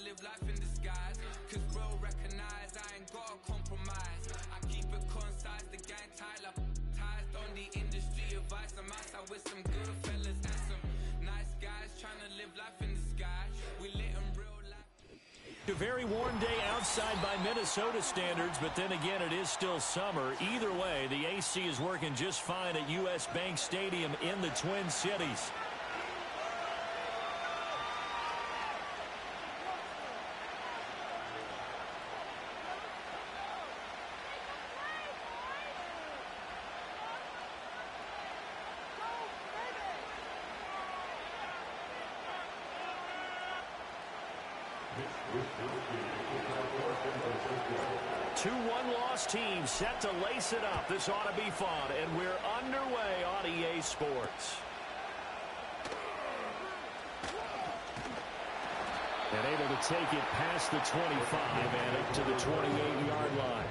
to live life in disguise. Cause bro, recognize I ain't gotta compromise. I keep it concise, the gang tight like ties. On the industry advice, I'm outside with some good fellas and some nice guys trying to live life in disguise. We lit in real life. A very warm day outside by Minnesota standards, but then again, it is still summer. Either way, the AC is working just fine at U.S. Bank Stadium in the Twin Cities. Two one-loss teams set to lace it up. This ought to be fun, and we're underway on EA Sports. And able to take it past the 25 and up to the 28-yard line.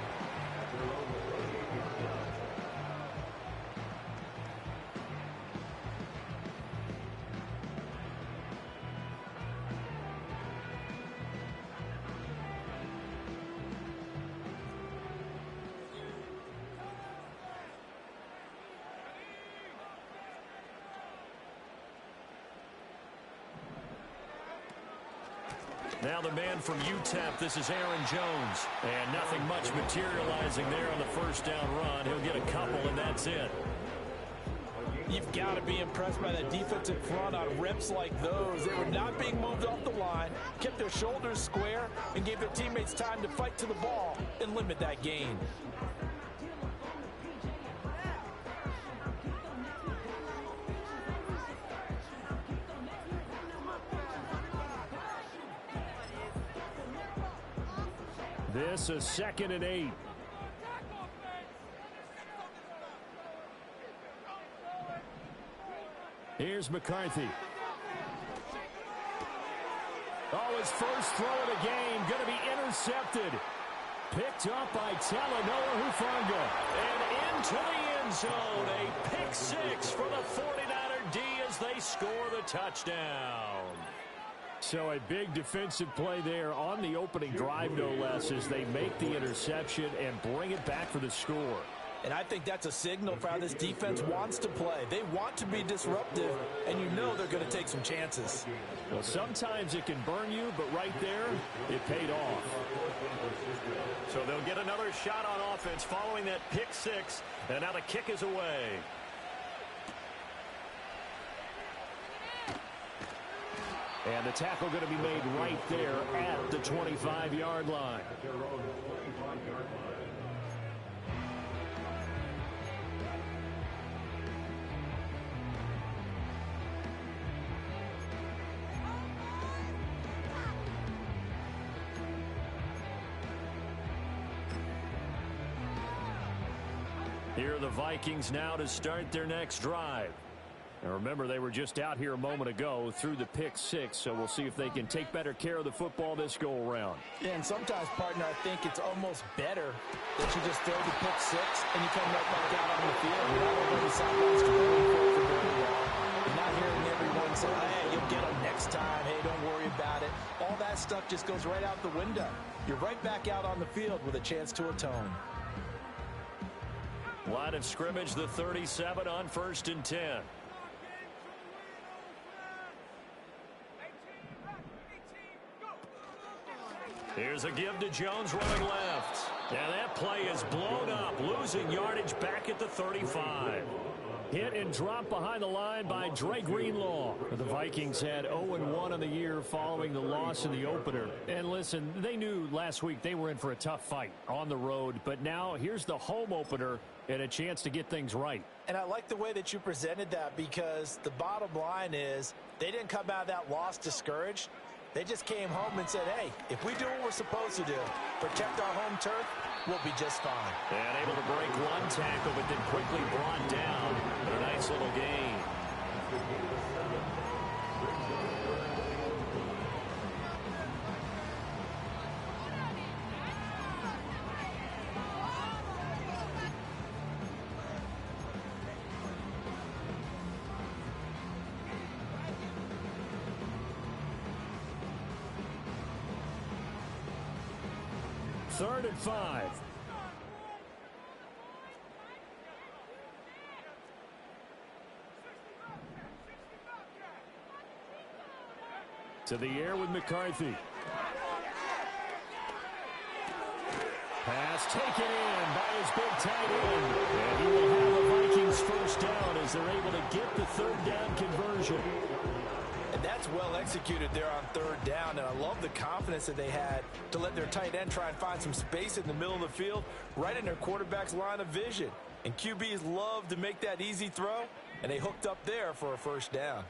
Now the man from UTEP, this is Aaron Jones. And nothing much materializing there on the first down run. He'll get a couple, and that's it. You've got to be impressed by that defensive front on reps like those. They were not being moved off the line, kept their shoulders square, and gave their teammates time to fight to the ball and limit that gain. This is 2nd and 8. Here's McCarthy. Oh, his first throw of the game going to be intercepted. Picked up by Talanoa Hufanga. And into the end zone. A pick six for the 49er D as they score the touchdown. So a big defensive play there on the opening drive, no less, as they make the interception and bring it back for the score. And I think that's a signal for how this defense wants to play. They want to be disruptive, and you know they're going to take some chances. Well, sometimes it can burn you, but right there, it paid off. So they'll get another shot on offense following that pick six, and now the kick is away. And the tackle going to be made right there at the 25-yard line. Here are the Vikings now to start their next drive. And remember, they were just out here a moment ago through the pick six, so we'll see if they can take better care of the football this go-around. Yeah, and sometimes, partner, I think it's almost better that you just throw the pick six and you come right back out on the field. You're not over the sidelines to for very well. You're not hearing everyone say, hey, you'll get them next time. Hey, don't worry about it. All that stuff just goes right out the window. You're right back out on the field with a chance to atone. Line of scrimmage, the 37 on 1st and 10. Here's a give to Jones running left. And that play is blown up, losing yardage back at the 35. Hit and drop behind the line by Dre Greenlaw. The Vikings had 0-1 on the year following the loss in the opener. And listen, they knew last week they were in for a tough fight on the road. But now here's the home opener and a chance to get things right. And I like the way that you presented that, because the bottom line is they didn't come out of that loss discouraged. They just came home and said, hey, if we do what we're supposed to do, protect our home turf, we'll be just fine. And able to break one tackle, but then quickly brought down. A nice little gain. 3rd and 5. To the air with McCarthy. Pass taken in by his big tight end. And he will have the Vikings first down as they're able to get the 3rd down conversion. And that's well executed there on 3rd down. And I love the confidence that they had to let their tight end try and find some space in the middle of the field, right in their quarterback's line of vision. And QBs love to make that easy throw, and they hooked up there for a first down.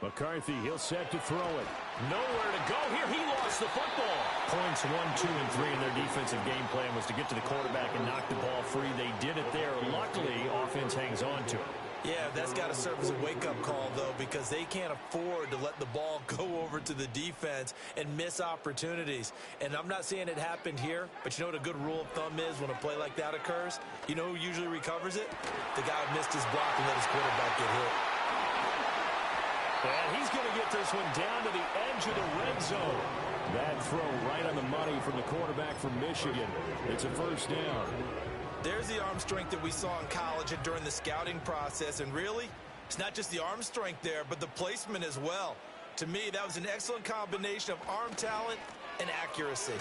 McCarthy, he'll set to throw it. Nowhere to go here. He lost the football. Points 1, 2, and 3 in their defensive game plan was to get to the quarterback and knock the ball free. They did it there. Luckily, offense hangs on to it. Yeah, that's got to serve as a wake-up call, though, because they can't afford to let the ball go over to the defense and miss opportunities. And I'm not saying it happened here, but you know what a good rule of thumb is when a play like that occurs? You know who usually recovers it? The guy who missed his block and let his quarterback get hit. And he's going to get this one down to the edge of the red zone. That throw right on the money from the quarterback from Michigan. It's a first down. There's the arm strength that we saw in college and during the scouting process. And really, it's not just the arm strength there, but the placement as well. To me, that was an excellent combination of arm talent and accuracy.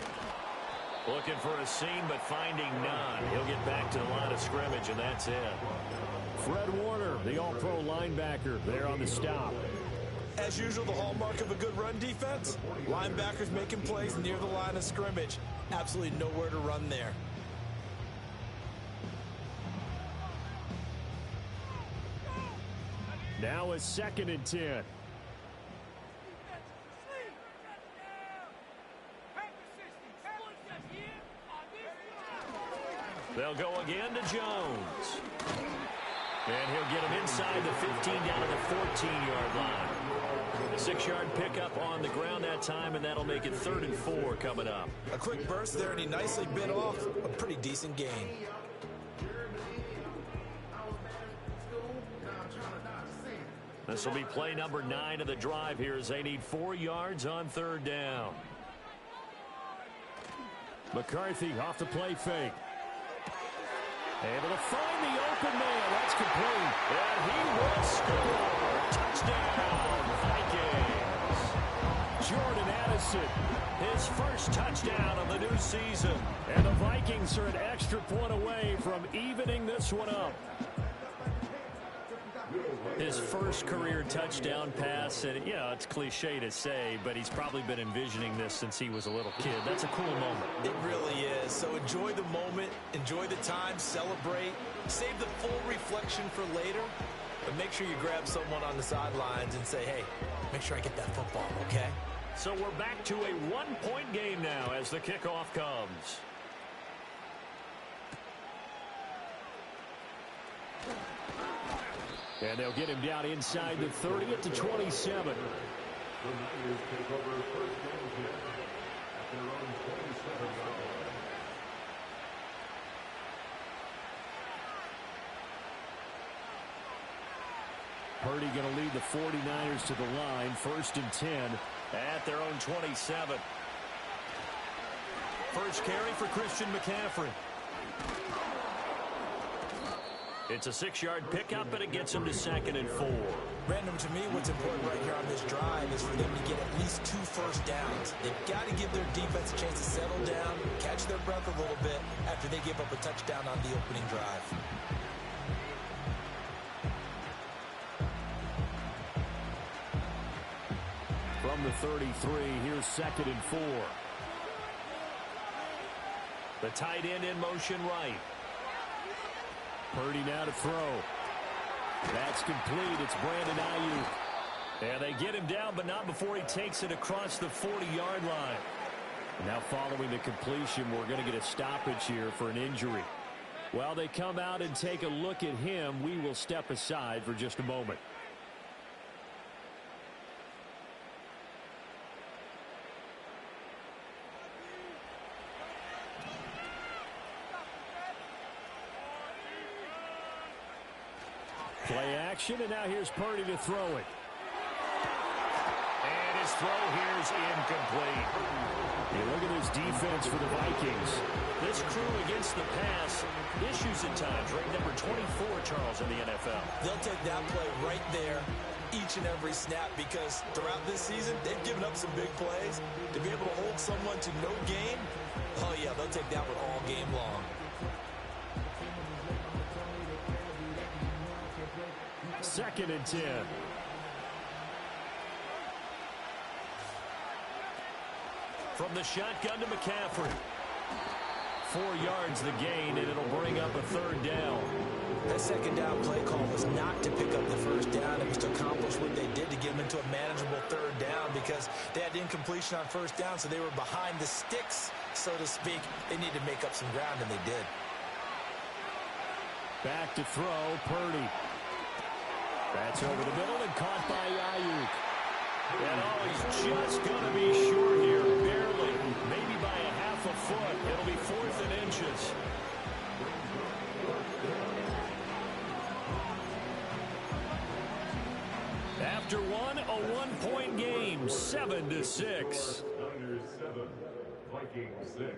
Looking for a seam, but finding none. He'll get back to the line of scrimmage, and that's it. Fred Warner, the all-pro linebacker, there on the stop. As usual, the hallmark of a good run defense, linebackers making plays near the line of scrimmage. Absolutely nowhere to run there. Now a 2nd and 10. They'll go again to Jones. And he'll get him inside the 15 down to the 14-yard line. A 6-yard pickup on the ground that time, and that'll make it 3rd and 4 coming up. A quick burst there, and he nicely bit off a pretty decent gain. This will be play number 9 of the drive here as they need 4 yards on 3rd down. McCarthy off the play fake. Able to find the open man. That's complete. And he will score. Touchdown, Vikings. Jordan Addison, his first touchdown of the new season. And the Vikings are an extra point away from evening this one up. His first career touchdown pass, and yeah, it's cliche to say, but he's probably been envisioning this since he was a little kid. That's a cool moment. It really is. So enjoy the moment, enjoy the time, celebrate, save the full reflection for later, but make sure you grab someone on the sidelines and say, hey, make sure I get that football, okay? So we're back to a 1-point game now as the kickoff comes. And they'll get him down inside the 30 at the 27. Purdy going to lead the 49ers to the line. 1st and 10 at their own 27. First carry for Christian McCaffrey. It's a 6-yard pickup, and it gets him to 2nd and 4. Random, to me, what's important right here on this drive is for them to get at least 2 first downs. They've got to give their defense a chance to settle down, catch their breath a little bit after they give up a touchdown on the opening drive. From the 33, here's 2nd and 4. The tight end in motion right. Purdy now to throw. That's complete. It's Brandon Ayuk. And they get him down, but not before he takes it across the 40-yard line. Now following the completion, we're going to get a stoppage here for an injury. While they come out and take a look at him, we will step aside for just a moment. Play action, and now here's Purdy to throw it. And his throw here is incomplete. Hey, look at this defense for the Vikings. This crew against the pass, issues at times. Ranked number 24, Charles, in the NFL. They'll take that play right there each and every snap because throughout this season, they've given up some big plays. To be able to hold someone to no gain, oh, yeah, they'll take that one all game long. Second and 10. From the shotgun to McCaffrey. 4 yards the gain, and it'll bring up a third down. That second down play call was not to pick up the first down. It was to accomplish what they did to get them into a manageable third down because they had incompletion on first down, so they were behind the sticks, so to speak. They needed to make up some ground, and they did. Back to throw, Purdy. That's over the middle and caught by Ayuk. And he's just going to be short here, barely, maybe by a half a foot. It'll be 4th and inches. After one, a one-point game, 7-6. Niners 7, Vikings 6.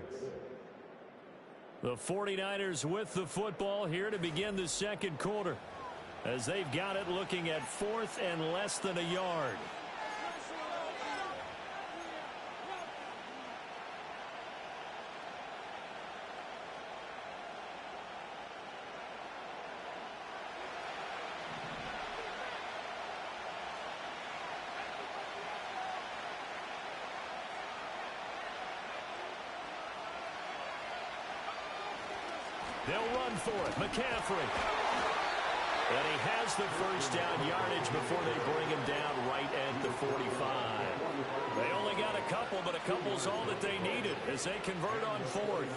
The 49ers with the football here to begin the second quarter, as they've got it looking at 4th and less than a yard. They'll run for it. McCaffrey. And he has the first down yardage before they bring him down right at the 45. They only got a couple, but a couple's all that they needed as they convert on 4th.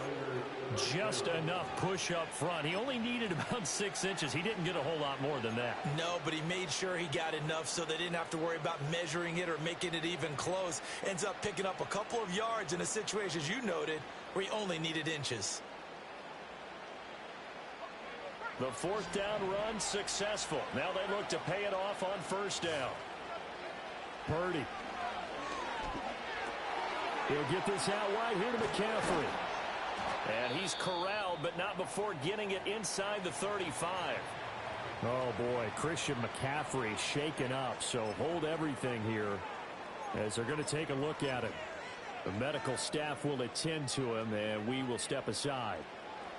Just enough push up front. He only needed about 6 inches. He didn't get a whole lot more than that. No, but he made sure he got enough so they didn't have to worry about measuring it or making it even close. Ends up picking up a couple of yards in a situation, as you noted, where he only needed inches. The 4th down run successful. Now they look to pay it off on first down. Purdy. He'll get this out wide here to McCaffrey. And he's corralled, but not before getting it inside the 35. Oh, boy, Christian McCaffrey shaken up, so hold everything here as they're going to take a look at it. The medical staff will attend to him, and we will step aside.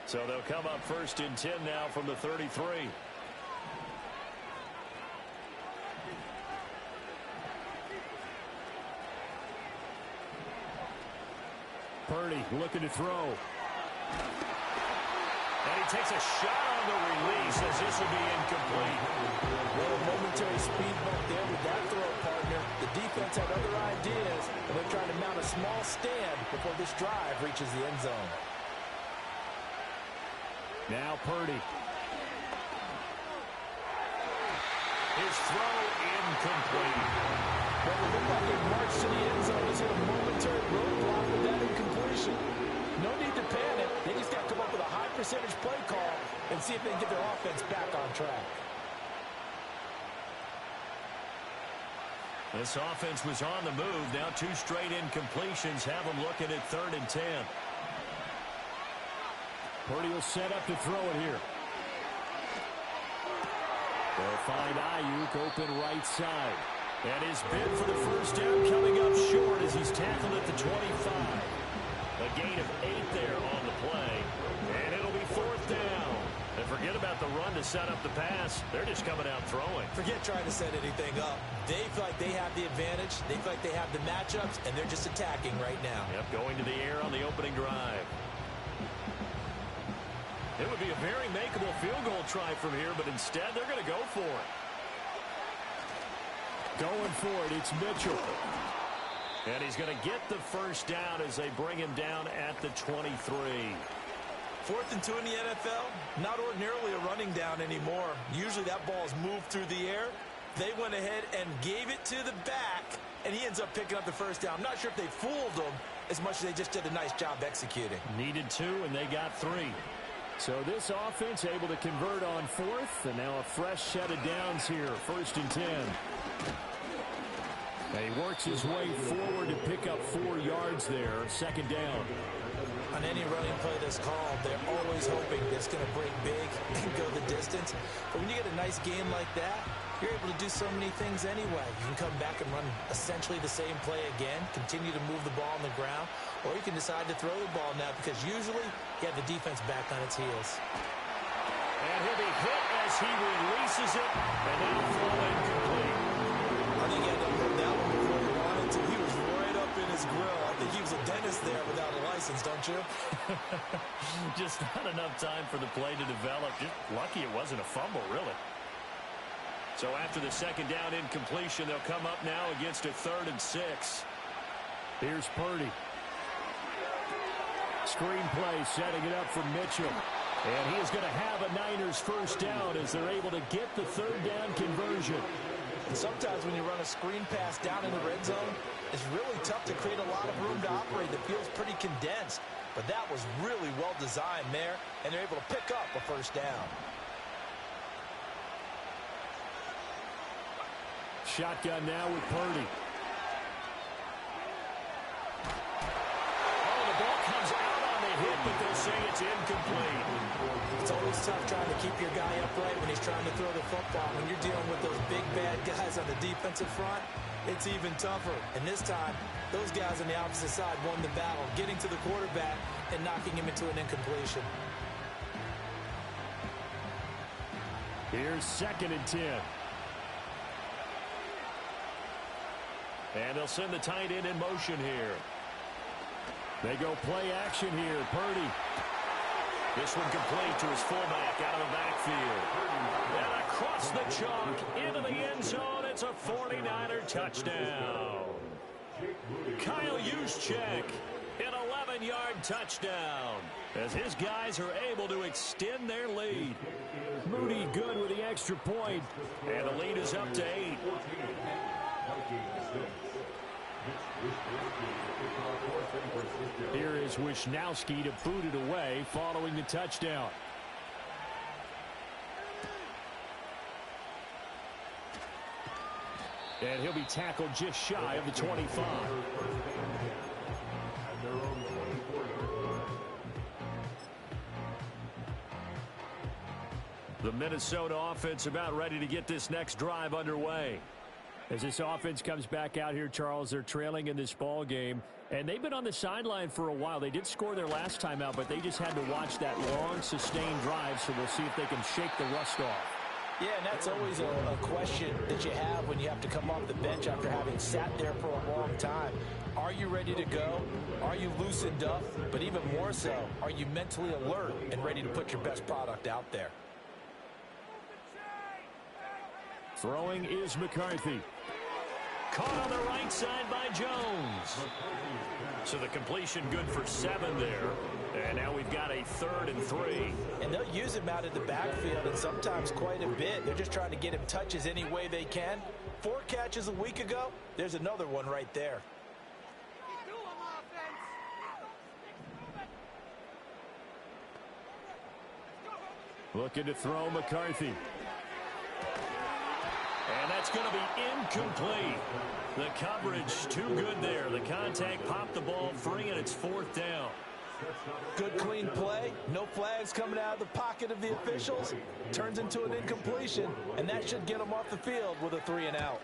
So they'll come up 1st and 10 now from the 33. Purdy looking to throw. And he takes a shot on the release as this will be incomplete. Well, a momentary speed bump there with that throw, partner. The defense had other ideas, and they're trying to mount a small stand before this drive reaches the end zone. Now Purdy. His throw incomplete. Well, it looked like they marched to the end zone. He's hit a momentary roadblock with that incompletion. No need to panic. They just got to come up with a high percentage play call and see if they can get their offense back on track. This offense was on the move. Now 2 straight incompletions have them looking at 3rd and 10. Purdy will set up to throw it here. They'll find Ayuk open right side. And his bid for the first down coming up short as he's tackled at the 25. A gain of 8 there on the play. And it'll be 4th down. And forget about the run to set up the pass. They're just coming out throwing. Forget trying to set anything up. They feel like they have the advantage. They feel like they have the matchups, and they're just attacking right now. Yep, going to the air on the opening drive. It would be a very makeable field goal try from here, but instead they're going to go for it. Going for it, it's Mitchell. And he's going to get the first down as they bring him down at the 23. 4th and 2 in the NFL, not ordinarily a running down anymore. Usually that ball is moved through the air. They went ahead and gave it to the back, and he ends up picking up the first down. I'm not sure if they fooled him as much as they just did a nice job executing. Needed 2, and they got 3. So this offense able to convert on 4th, and now a fresh set of downs here, 1st and 10. And he works his way forward to pick up 4 yards there. Second down. On any running play that's called, they're always hoping that it's going to break big and go the distance. But when you get a nice game like that, you're able to do so many things anyway. You can come back and run essentially the same play again, continue to move the ball on the ground, or you can decide to throw the ball now because usually you have the defense back on its heels. And he'll be hit as he releases it, and that'll fall incomplete. I think he had to hold that one before he wanted to. He was right up in his grill. I think he was a dentist there without a license, don't you? Just not enough time for the play to develop. Just lucky it wasn't a fumble, really. So after the second down incompletion, they'll come up now against a 3rd and 6. Here's Purdy. Screenplay setting it up for Mitchell. And he is going to have a Niners first down as they're able to get the 3rd down conversion. And sometimes when you run a screen pass down in the red zone, it's really tough to create a lot of room to operate. The field's pretty condensed. But that was really well designed there, and they're able to pick up a first down. Shotgun now with Purdy. Oh, the ball comes out on the hit, but they'll say it's incomplete. It's always tough trying to keep your guy upright when he's trying to throw the football. When you're dealing with those big, bad guys on the defensive front, it's even tougher. And this time, those guys on the opposite side won the battle, getting to the quarterback and knocking him into an incompletion. Here's 2nd and 10. And they'll send the tight end in motion here. They go play action here. Purdy. This one complete to his fullback out of the backfield. And across the chalk into the end zone. It's a 49er touchdown. Kyle Juszczyk, an 11-yard touchdown, as his guys are able to extend their lead. Moody good with the extra point, and the lead is up to 8. Here is Wisnowski to boot it away following the touchdown. And he'll be tackled just shy of the 25. The Minnesota offense about ready to get this next drive underway. As this offense comes back out here, Charles, they're trailing in this ball game, and they've been on the sideline for a while. They did score their last time out, but they just had to watch that long, sustained drive, so we'll see if they can shake the rust off. Yeah, and that's always a question that you have when you have to come off the bench after having sat there for a long time. Are you ready to go? Are you loosened up? But even more so, are you mentally alert and ready to put your best product out there? Throwing is McCarthy. Caught on the right side by Jones. So the completion good for 7 there. And now we've got a 3rd and 3. And they'll use him out of the backfield, and sometimes quite a bit. They're just trying to get him touches any way they can. 4 catches a week ago. There's another one right there. Looking to throw McCarthy. And that's going to be incomplete. The coverage too good there. The contact popped the ball free, and it's 4th down. Good clean play. No flags coming out of the pocket of the officials. Turns into an incompletion, and that should get him off the field with a 3-and-out.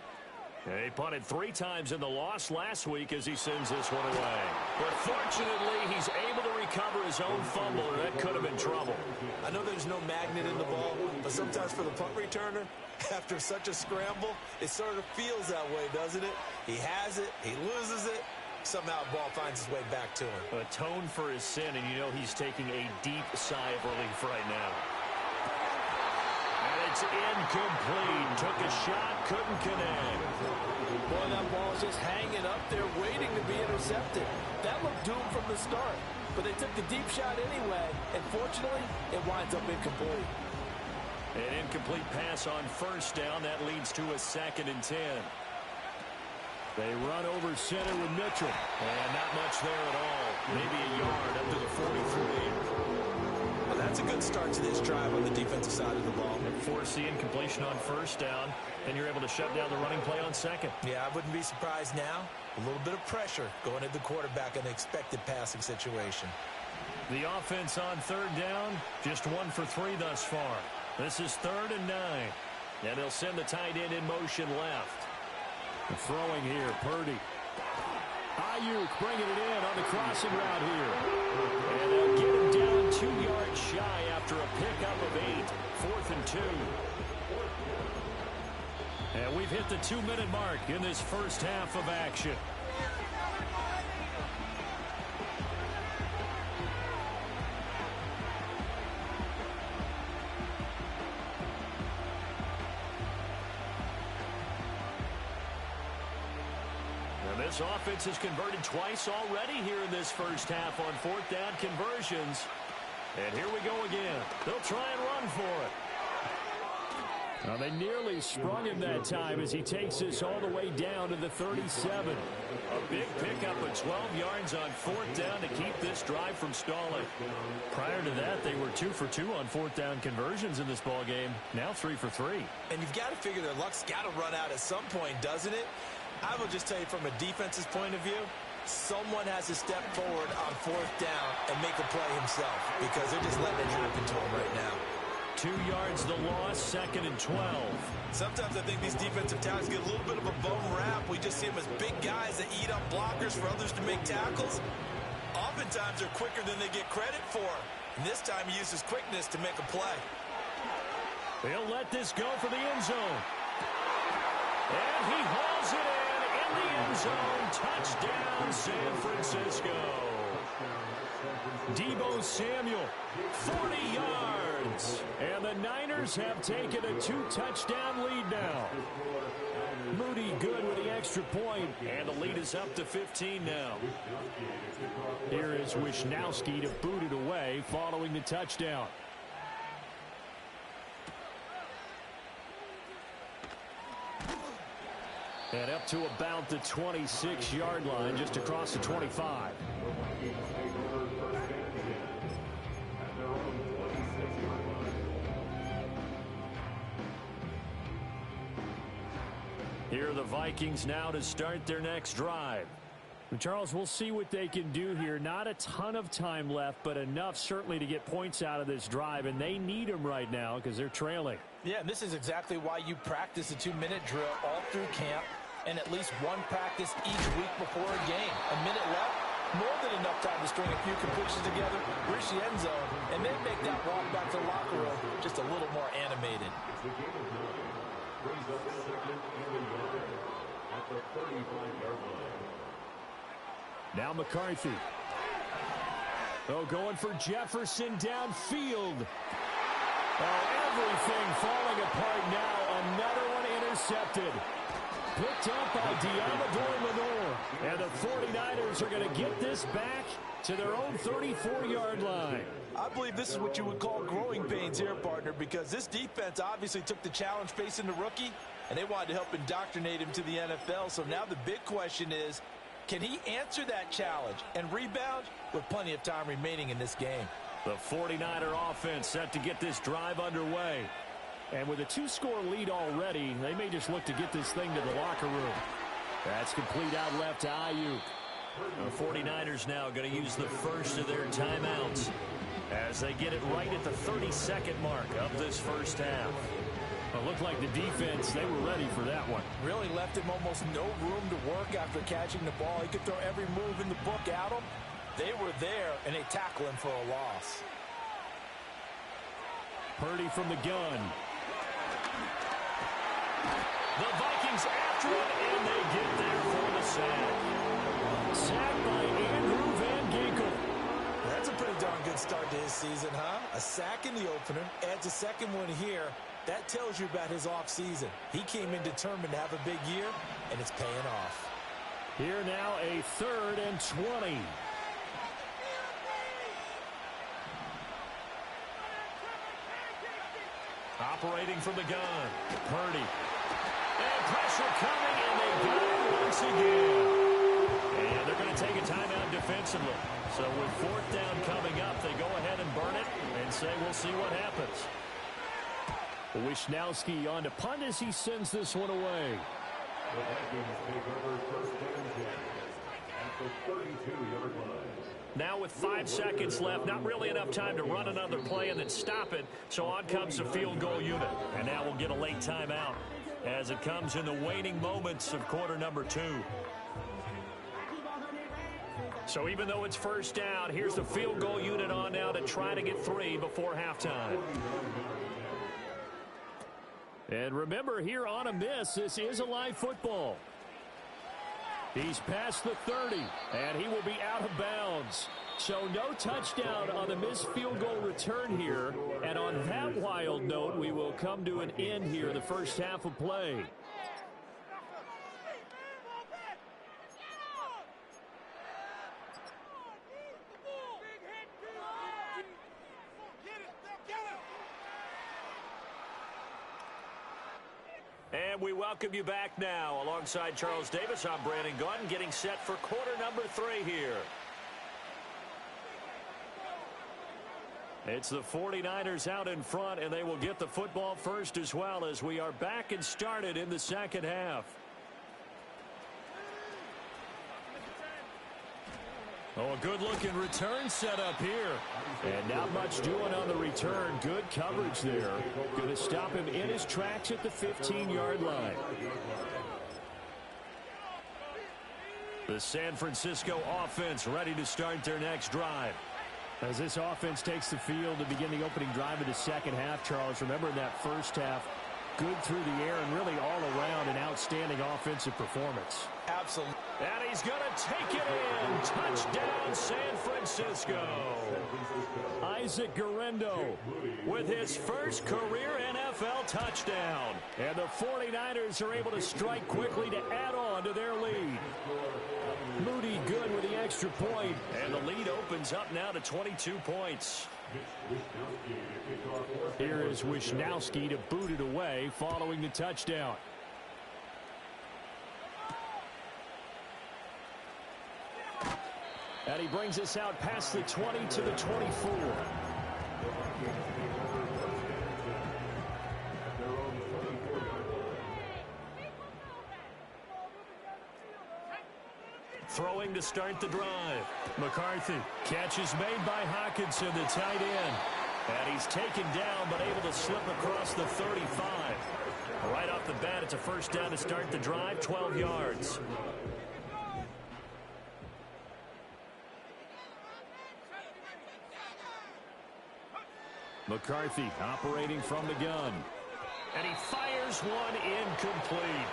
He punted 3 times in the loss last week as he sends this one away. But fortunately, he's able to recover his own fumble, or that could have been trouble. I know there's no magnet in the ball, but sometimes for the punt returner, after such a scramble, it sort of feels that way, doesn't it? He has it, he loses it, somehow the ball finds its way back to him. Atone for his sin, and you know he's taking a deep sigh of relief right now. And it's incomplete. Took a shot, couldn't connect. Boy, that ball is just hanging up there, waiting to be intercepted. That looked doomed from the start, but they took the deep shot anyway, and fortunately, it winds up incomplete. An incomplete pass on 1st down. That leads to a 2nd and 10. They run over center with Mitchell. And not much there at all. Maybe a yard up to the 43. Well, that's That's a good start to this drive on the defensive side of the ball. Force the incompletion on first down, and you're able to shut down the running play on second. Yeah, I wouldn't be surprised now. A little bit of pressure going at the quarterback in an expected passing situation. The offense on third down, just 1 for 3 thus far. This is 3rd and 9. And they'll send the tight end in motion left. Throwing here, Purdy. Ayuk bringing it in on the crossing route here. And they'll get him down 2 yards shy after a pickup of 8. 4th and 2. And we've hit the 2-minute mark in this first half of action. This offense has converted twice already here in this first half on 4th down conversions. And here we go again. They'll try and run for it. Now they nearly sprung him that time as he takes this all the way down to the 37. A big pickup of 12 yards on 4th down to keep this drive from stalling. Prior to that, they were 2 for 2 on 4th down conversions in this ball game. Now 3 for 3. And you've got to figure their luck's got to run out at some point, doesn't it? I will just tell you from a defense's point of view, someone has to step forward on 4th down and make a play himself because they're just letting it happen to him right now. 2 yards the loss, 2nd and 12. Sometimes I think these defensive tackles get a little bit of a bum rap. We just see them as big guys that eat up blockers for others to make tackles. Oftentimes they're quicker than they get credit for. And this time he uses quickness to make a play. They'll let this go for the end zone. And he hauls it in the end zone. Touchdown, San Francisco. Deebo Samuel, 40 yards. And the Niners have taken a 2-touchdown lead now. Moody good with the extra point, and the lead is up to 15 now. Here is Wisnowski to boot it away following the touchdown. And up to about the 26-yard line, just across the 25. Here are the Vikings now to start their next drive. Charles, we'll see what they can do here. Not a ton of time left, but enough certainly to get points out of this drive, and they need them right now because they're trailing. Yeah, and this is exactly why you practice a 2-minute drill all through camp and at least one practice each week before a game. A minute left, more than enough time to string a few completions together, reach the end zone, and then make that walk back to the locker room just a little more animated. Now McCarthy. Oh, going for Jefferson downfield. Oh, everything falling apart now. Another one intercepted. Picked up by Diamador Lenore. And the 49ers are going to get this back to their own 34-yard line. I believe this is what you would call growing pains here, partner, because this defense obviously took the challenge facing the rookie, and they wanted to help indoctrinate him to the NFL. So now the big question is, can he answer that challenge and rebound with plenty of time remaining in this game? The 49er offense set to get this drive underway. And with a 2-score lead already, they may just look to get this thing to the locker room. That's complete out left to Ayuk. The 49ers now going to use the first of their timeouts as they get it right at the 32nd mark of this first half. It looked like the defense, they were ready for that one. Really left him almost no room to work after catching the ball. He could throw every move in the book at him. They were there, and they tackle him for a loss. Purdy from the gun. The Vikings after it, and they get there for the sack. Sacked by Andrew Van Ginkel. That's a pretty darn good start to his season, huh? A sack in the opener, adds a second one here. That tells you about his offseason. He came in determined to have a big year, and it's paying off. Here now a 3rd and 20. Operating from the gun, Purdy. And pressure coming, and they got it once again. And they're going to take a timeout defensively. So with fourth down coming up, they go ahead and burn it and say we'll see what happens. Wishnowski on to punt as he sends this one away. The Vikings take over first down at the 32-yard line. Now with 5 seconds left, not really enough time to run another play and then stop it. So on comes the field goal unit. And now we'll get a late timeout as it comes in the waning moments of quarter number 2. So even though it's first down, here's the field goal unit on now to try to get 3 before halftime. And remember, here on a miss, this is a live football. He's past the 30, and he will be out of bounds. So no touchdown on the missed field goal return here. And on that wild note, we will come to an end here in the first half of play. And we welcome you back now. Alongside Charles Davis, I'm Brandon Gaudin, getting set for quarter number 3 here. It's the 49ers out in front, and they will get the football first as well as we are back and started in the second half. Oh, a good-looking return set up here. And not much doing on the return. Good coverage there. Going to stop him in his tracks at the 15-yard line. The San Francisco offense ready to start their next drive. As this offense takes the field to begin the opening drive of the second half, Charles, remember in that first half, good through the air and really all around an outstanding offensive performance. Absolutely. And he's going to take it in. Touchdown, San Francisco. Isaac Guerrero with his first career NFL touchdown. And the 49ers are able to strike quickly to add on to their lead. Moody good with the extra point. And the lead opens up now to 22 points. Here is Wishnowski to boot it away following the touchdown. And he brings us out past the 20 to the 24. Throwing to start the drive. McCarthy. Catch is made by Hawkinson, the tight end. And he's taken down but able to slip across the 35. Right off the bat, it's a first down to start the drive, 12 yards. McCarthy operating from the gun. And he fires one incomplete.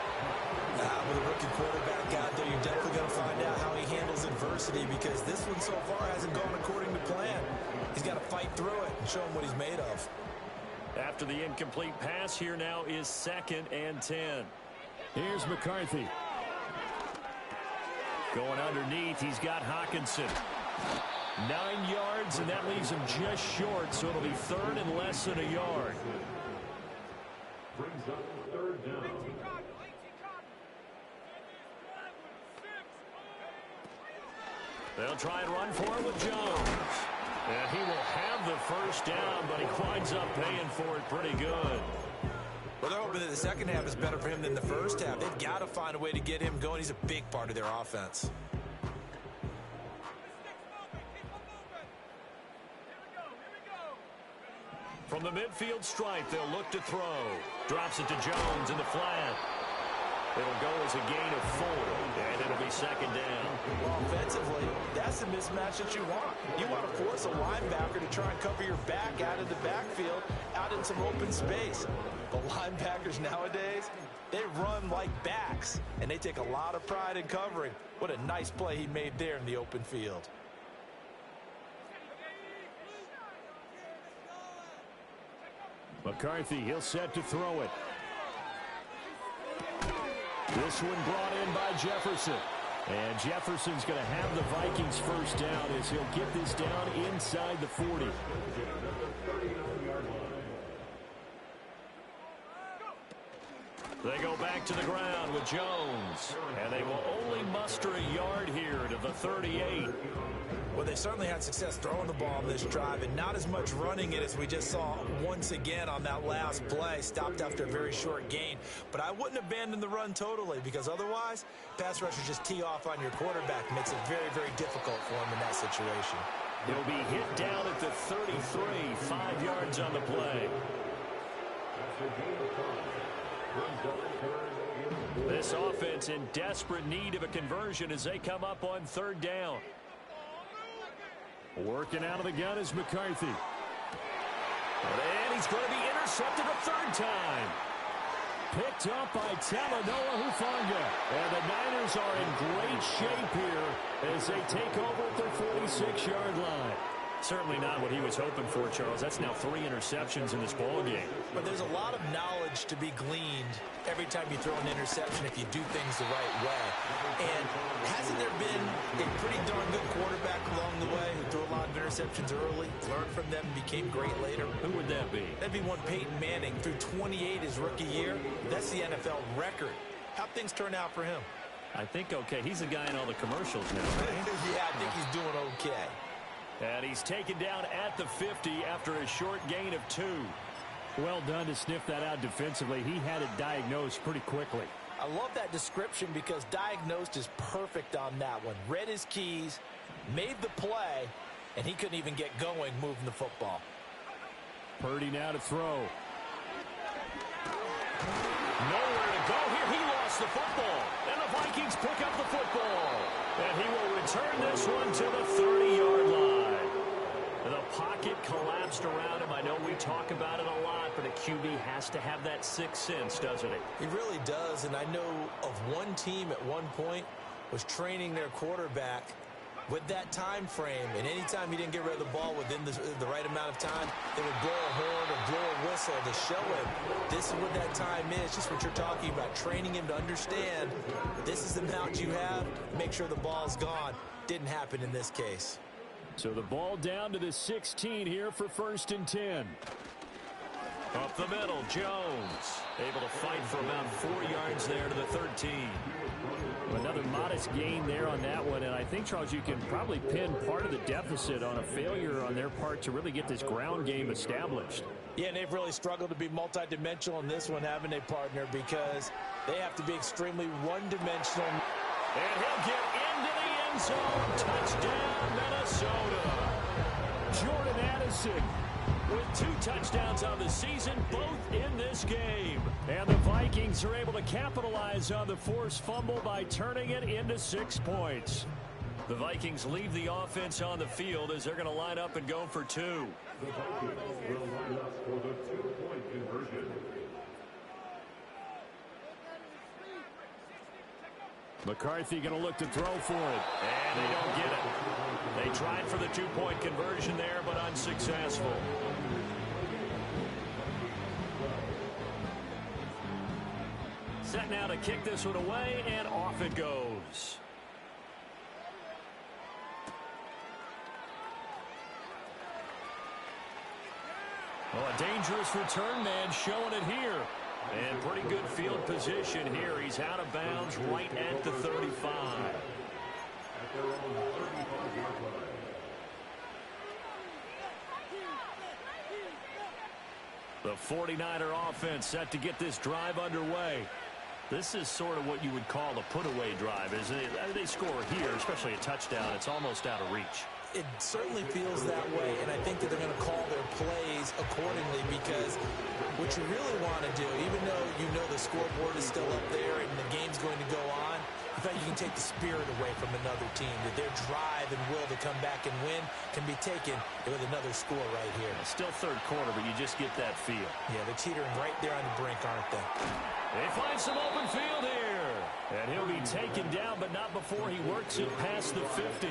With a rookie quarterback out there, you're definitely going to find out how he handles adversity because this one so far hasn't gone according to plan. He's got to fight through it and show him what he's made of. After the incomplete pass, here now is 2nd and 10. Here's McCarthy. Going underneath, he's got Hawkinson. 9 yards, and that leaves him just short, so it'll be 3rd and less than a yard. Brings up 3rd down. They'll try and run for it with Jones. And he will have the first down, but he winds up paying for it pretty good. Well, they're hoping that the second half is better for him than the first half. They've got to find a way to get him going. He's a big part of their offense. From the midfield stripe, they'll look to throw. Drops it to Jones in the flat. It'll go as a gain of 4, and it'll be 2nd down. Well, offensively, that's the mismatch that you want. You want to force a linebacker to try and cover your back out of the backfield, out in some open space. But linebackers nowadays, they run like backs, and they take a lot of pride in covering. What a nice play he made there in the open field. McCarthy, he'll set to throw it. This one brought in by Jefferson. And Jefferson's going to have the Vikings first down as he'll get this down inside the 40. They go back to the ground with Jones, and they will only muster a yard here to the 38. Well, they certainly had success throwing the ball on this drive, and not as much running it as we just saw once again on that last play. Stopped after a very short gain. But I wouldn't abandon the run totally, because otherwise, pass rushers just tee off on your quarterback. Makes it very, very difficult for him in that situation. He'll be hit down at the 33, 5 yards on the play. This offense in desperate need of a conversion as they come up on third down. Working out of the gun is McCarthy. And he's going to be intercepted a third time. Picked up by Talanoa Hufanga. And the Niners are in great shape here as they take over at their 46-yard line. Certainly not what he was hoping for, Charles. That's now 3 interceptions in this ball game. But there's a lot of knowledge to be gleaned every time you throw an interception if you do things the right way. And hasn't there been a pretty darn good quarterback along the way who threw a lot of interceptions early, learned from them, and became great later? Who would that be? That'd be one Peyton Manning. Threw 28 his rookie year. That's the NFL record. How'd things turn out for him? I think okay. He's the guy in all the commercials now, right? Yeah, I think he's doing okay. And he's taken down at the 50 after a short gain of 2. Well done to sniff that out defensively. He had it diagnosed pretty quickly. I love that description because diagnosed is perfect on that one. Read his keys, made the play, and he couldn't even get going moving the football. Purdy now to throw. Nowhere to go here. He lost the football. And the Vikings pick up the football. And he will return this one to the 30-yard line. The pocket collapsed around him. I know we talk about it a lot, but a QB has to have that sixth sense, doesn't it? He really does, and I know of one team at one point was training their quarterback with that time frame, and anytime he didn't get rid of the ball within the right amount of time, they would blow a horn or blow a whistle to show him this is what that time is, just what you're talking about, training him to understand this is the amount you have, make sure the ball's gone. Didn't happen in this case. So the ball down to the 16 here for 1st and 10. Up the middle, Jones able to fight for about 4 yards there to the 13. Another modest gain there on that one, and I think, Charles, you can probably pin part of the deficit on a failure on their part to really get this ground game established. Yeah, and they've really struggled to be multidimensional in this one, haven't they, partner, because they have to be extremely one-dimensional. And he'll get into the end zone. Touchdown, Minnesota. Jordan Addison with 2 touchdowns on the season, both in this game. And the Vikings are able to capitalize on the forced fumble by turning it into 6 points. The Vikings leave the offense on the field as they're going to line up and go for 2. The Vikings will line up for the 2-point conversion. McCarthy going to look to throw for it. And they don't get it. They tried for the 2-point conversion there, but unsuccessful. Set now to kick this one away, and off it goes. Well, a dangerous return man showing it here. And pretty good field position here. He's out of bounds right at the 35. At their own 35-yard line. The 49er offense set to get this drive underway. This is sort of what you would call a put-away drive, isn't it? They score here, especially a touchdown. It's almost out of reach. It certainly feels that way, and I think that they're going to call their plays accordingly because what you really want to do, even though you know the scoreboard is still up there and the game's going to go on, I thought you can take the spirit away from another team, that their drive and will to come back and win can be taken with another score right here. Still third quarter, but you just get that feel. Yeah, they're teetering right there on the brink, aren't they? They find some open field here. And he'll be taken down, but not before he works it past the 50.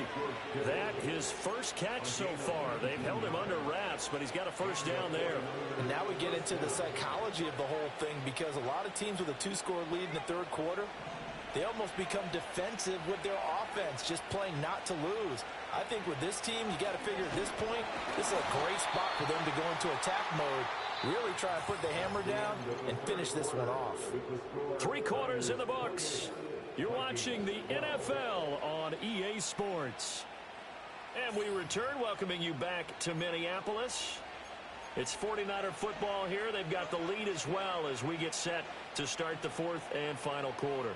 That his first catch so far. They've held him under wraps, but he's got a first down there. And now we get into the psychology of the whole thing because a lot of teams with a 2-score lead in the third quarter, they almost become defensive with their offense, just playing not to lose. I think with this team, you got to figure at this point, this is a great spot for them to go into attack mode Really try and put the hammer down and finish this one off. 3 quarters in the books. You're watching the NFL on EA Sports. And we return, welcoming you back to Minneapolis. It's 49er football here. They've got the lead as well as we get set to start the 4th and final quarter.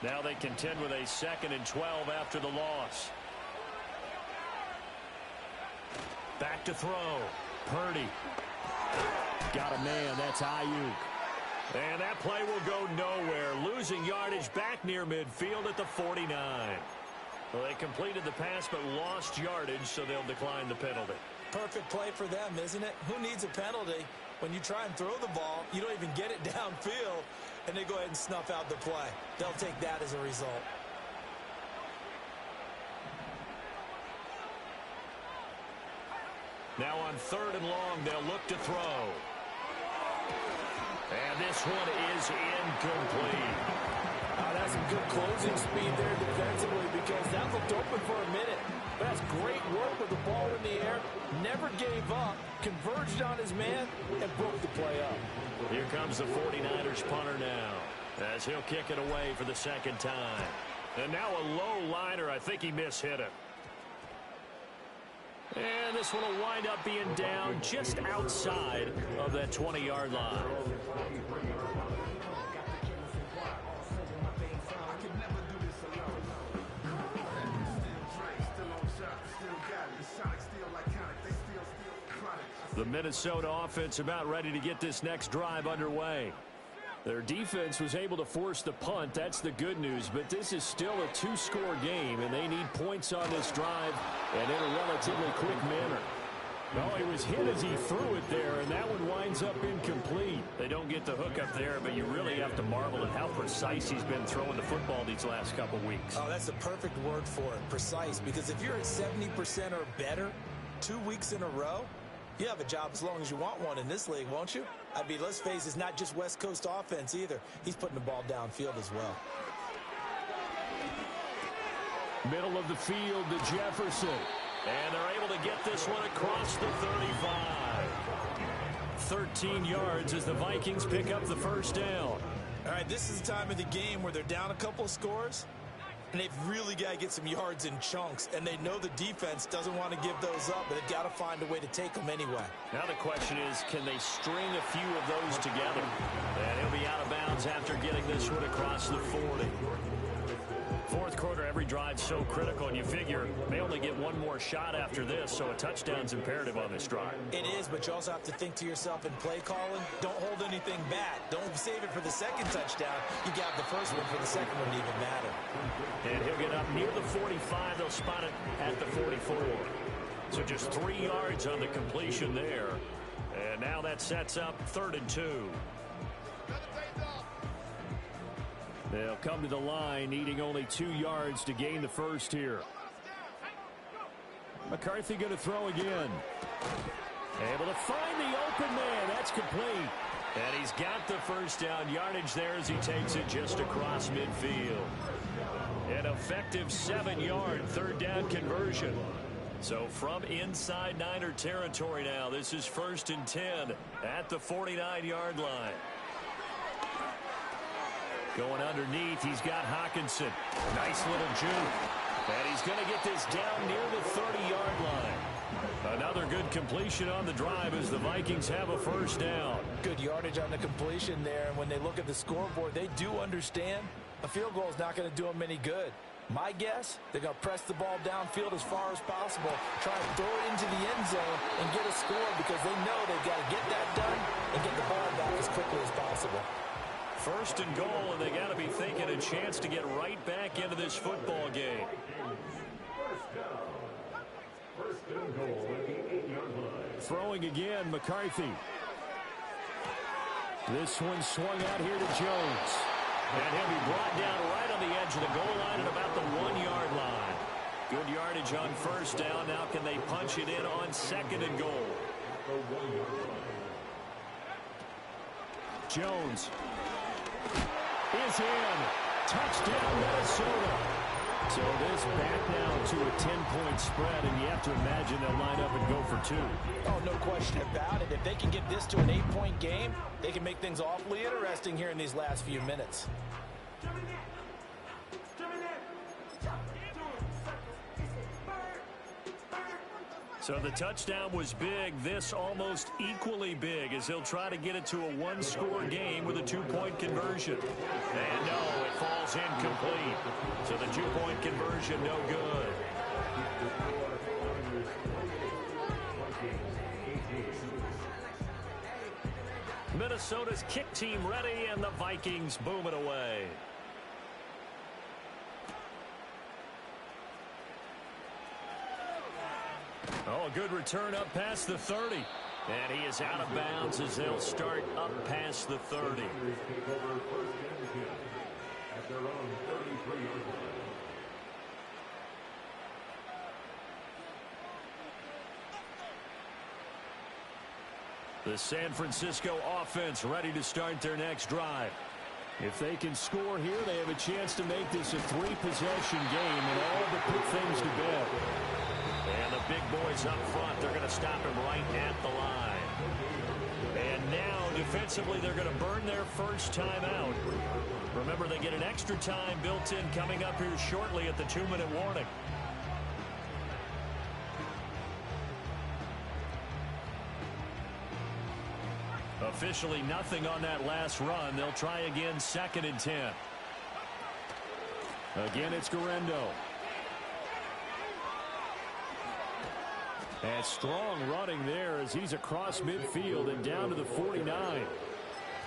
Now they contend with a 2nd and 12 after the loss. Back to throw. Purdy. Got a man. That's Ayuk. And that play will go nowhere. Losing yardage back near midfield at the 49. Well, they completed the pass but lost yardage, so they'll decline the penalty. Perfect play for them, isn't it? Who needs a penalty? When you try and throw the ball, you don't even get it downfield, and they go ahead and snuff out the play. They'll take that as a result. Now on 3rd and long, they'll look to throw. And this one is incomplete. That's some good closing speed there defensively because that looked open for a minute. But that's great work with the ball in the air. Never gave up, converged on his man, and broke the play up. Here comes the 49ers punter now as he'll kick it away for the 2nd time. And now a low liner. I think he mishit it. And this one will wind up being down just outside of that 20-yard line. The Minnesota offense about ready to get this next drive underway. Their defense was able to force the punt. That's the good news. But this is still a 2-score game, and they need points on this drive and in a relatively quick manner. No, he was hit as he threw it there, and that one winds up incomplete. They don't get the hook up there, but you really have to marvel at how precise he's been throwing the football these last couple weeks. Oh, that's the perfect word for it, precise. Because if you're at 70% or better 2 weeks in a row, you have a job as long as you want one in this league, won't you? I mean, let's face it, it's not just West Coast offense either. He's putting the ball downfield as well. Middle of the field to Jefferson. And they're able to get this one across the 35. 13 yards as the Vikings pick up the 1st down. All right, this is the time of the game where they're down a couple of scores, and they've really got to get some yards in chunks, and they know the defense doesn't want to give those up, but they've got to find a way to take them anyway. Now the question is, can they string a few of those together? And he'll be out of bounds after getting this one across the 40. 4th quarter, every drive's so critical, and you figure they only get one more shot after this, so a touchdown's imperative on this drive. It is, but you also have to think to yourself in play calling, don't hold anything back. Don't save it for the 2nd touchdown. You got the 1st one for the 2nd one to even matter. And he'll get up near the 45. They'll spot it at the 44. So just 3 yards on the completion there. And now that sets up 3rd and 2. They'll come to the line, needing only 2 yards to gain the 1st here. McCarthy going to throw again. Able to find the open man. That's complete. And he's got the 1st down yardage there as he takes it just across midfield. An effective 7-yard 3rd down conversion. So from inside Niner territory now, this is 1st and 10 at the 49-yard line. Going underneath, he's got Hawkinson. Nice little juke. And he's going to get this down near the 30-yard line. Another good completion on the drive as the Vikings have a 1st down. Good yardage on the completion there. And when they look at the scoreboard, they do understand a field goal is not going to do them any good. My guess, they're going to press the ball downfield as far as possible, try and throw it into the end zone and get a score because they know they've got to get that done and get the ball back as quickly as possible. 1st and goal, and they got to be thinking a chance to get right back into this football game. 1st and goal at the 8-yard line. Throwing again, McCarthy. This one swung out here to Jones. And he'll be brought down right on the edge of the goal line at about the 1-yard line. Good yardage on 1st down. Now can they punch it in on 2nd and goal? Jones is in. Touchdown, Minnesota. So this back now to a 10-point spread, and you have to imagine they'll line up and go for two. Oh, no question about it. If they can get this to an 8-point game, they can make things awfully interesting here in these last few minutes. So the touchdown was big. This almost equally big as he'll try to get it to a one-score game with a two-point conversion. And no, it falls incomplete. So the two-point conversion no good. Minnesota's kick team ready, and the Vikings boom it away. Oh, a good return up past the 30. And he is out of bounds as they'll start up past the 30. The San Francisco offense ready to start their next drive. If they can score here, they have a chance to make this a three-possession game and all but put things to bed. And the big boys up front, they're going to stop him right at the line. And now, defensively, they're going to burn their first time out. Remember, they get an extra time built in coming up here shortly at the 2-minute warning. Officially nothing on that last run. They'll try again, 2nd and 10. Again, it's Guerrero. And strong running there as he's across midfield and down to the 49.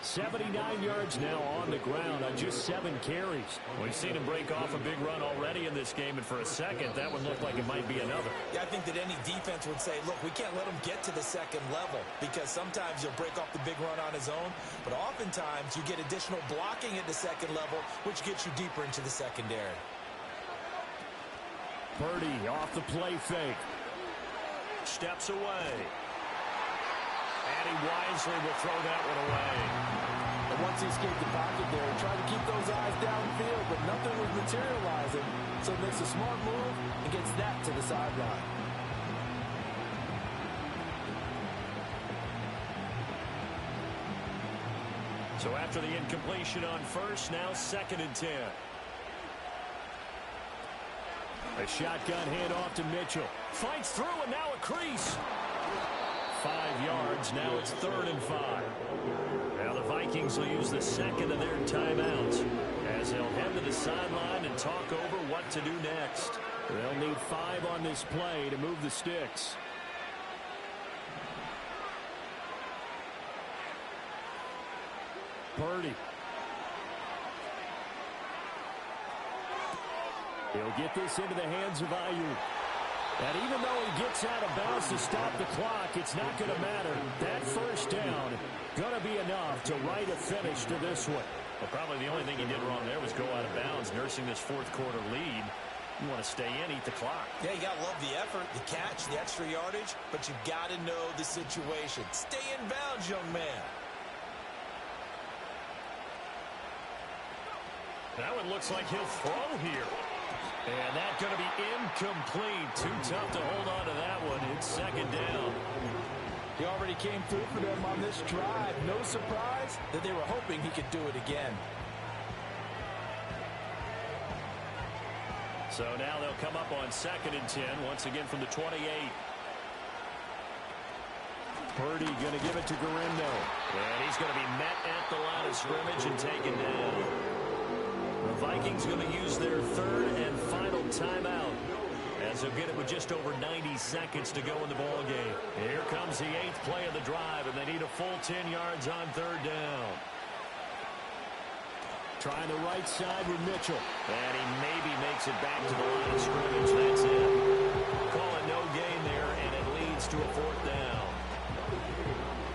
79 yards now on the ground on just 7 carries. We've seen him break off a big run already in this game, and for a second, that one looked like it might be another. Yeah, I think that any defense would say, look, we can't let him get to the second level because sometimes he'll break off the big run on his own, but oftentimes you get additional blocking at the second level, which gets you deeper into the secondary. Purdy off the play fake. Steps away. And he wisely will throw that one away. And once he escaped the pocket there, he tried to keep those eyes downfield, but nothing was materializing. So he makes a smart move and gets that to the sideline. So after the incompletion on first, now 2nd and 10. A shotgun handoff to Mitchell. Fights through, and now a crease. 5 yards. Now it's 3rd and 5. Now the Vikings will use the second of their timeouts as they'll head to the sideline and talk over what to do next. They'll need 5 on this play to move the sticks. Purdy. He'll get this into the hands of Ayuk. And even though he gets out of bounds to stop the clock, it's not going to matter. That first down going to be enough to write a finish to this one. Well, probably the only thing he did wrong there was go out of bounds, nursing this fourth-quarter lead. You want to stay in, eat the clock. Yeah, you got to love the effort, the catch, the extra yardage, but you got to know the situation. Stay in bounds, young man. That one looks like he'll throw here. And that's going to be incomplete. Too tough to hold on to that one. It's 2nd down. He already came through for them on this drive. No surprise that they were hoping he could do it again. So now they'll come up on 2nd and 10, once again from the 28. Purdy going to give it to Guerrero. And he's going to be met at the line of scrimmage and taken down. The Vikings going to use their 3rd and final timeout as they'll get it with just over 90 seconds to go in the ballgame. Here comes the 8th play of the drive, and they need a full 10 yards on 3rd down. Trying the right side with Mitchell. And he maybe makes it back to the line of scrimmage. That's it. Call it no gain there, and it leads to a 4th down.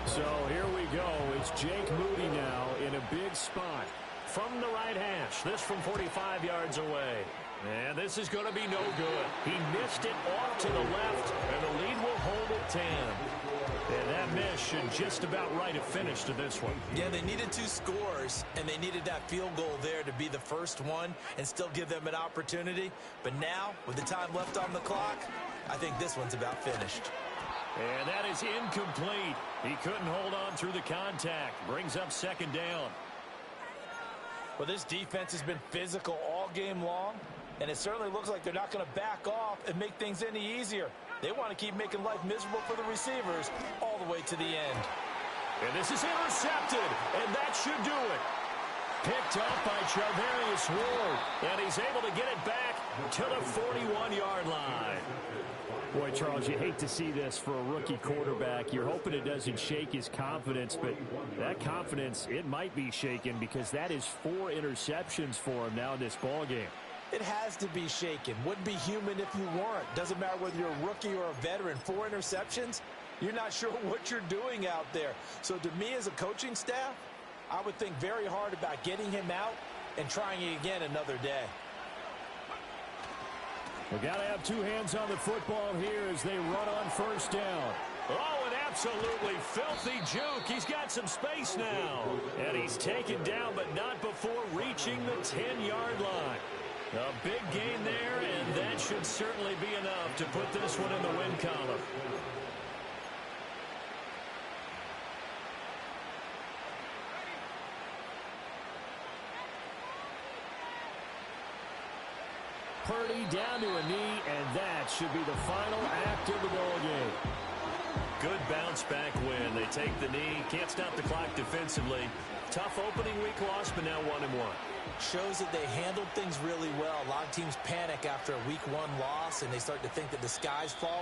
So here we go. It's Jake Moody now in a big spot. From the right hash, this from 45 yards away. And this is going to be no good. He missed it off to the left, and the lead will hold at 10. And that miss should just about write a finish to this one. Yeah, they needed 2 scores, and they needed that field goal there to be the first one and still give them an opportunity. But now, with the time left on the clock, I think this one's about finished. And that is incomplete. He couldn't hold on through the contact. Brings up second down. Well, this defense has been physical all game long, and it certainly looks like they're not going to back off and make things any easier. They want to keep making life miserable for the receivers all the way to the end. And this is intercepted, and that should do it. Picked up by Charvarius Ward, and he's able to get it back to the 41-yard line. Boy, Charles, you hate to see this for a rookie quarterback. You're hoping it doesn't shake his confidence, but that confidence, it might be shaken because that is 4 interceptions for him now in this ballgame. It has to be shaken. Wouldn't be human if you weren't. Doesn't matter whether you're a rookie or a veteran. 4 interceptions, you're not sure what you're doing out there. So to me as a coaching staff, I would think very hard about getting him out and trying it again another day. We got to have 2 hands on the football here as they run on first down. Oh, an absolutely filthy juke. He's got some space now. And he's taken down, but not before reaching the 10-yard line. A big gain there, and that should certainly be enough to put this one in the win column. Purdy down to a knee, and that should be the final act of the ball game. Good bounce-back win. They take the knee, can't stop the clock defensively. Tough opening week loss, but now 1-1. Shows that they handled things really well. A lot of teams panic after a week 1 loss, and they start to think that the sky's falling.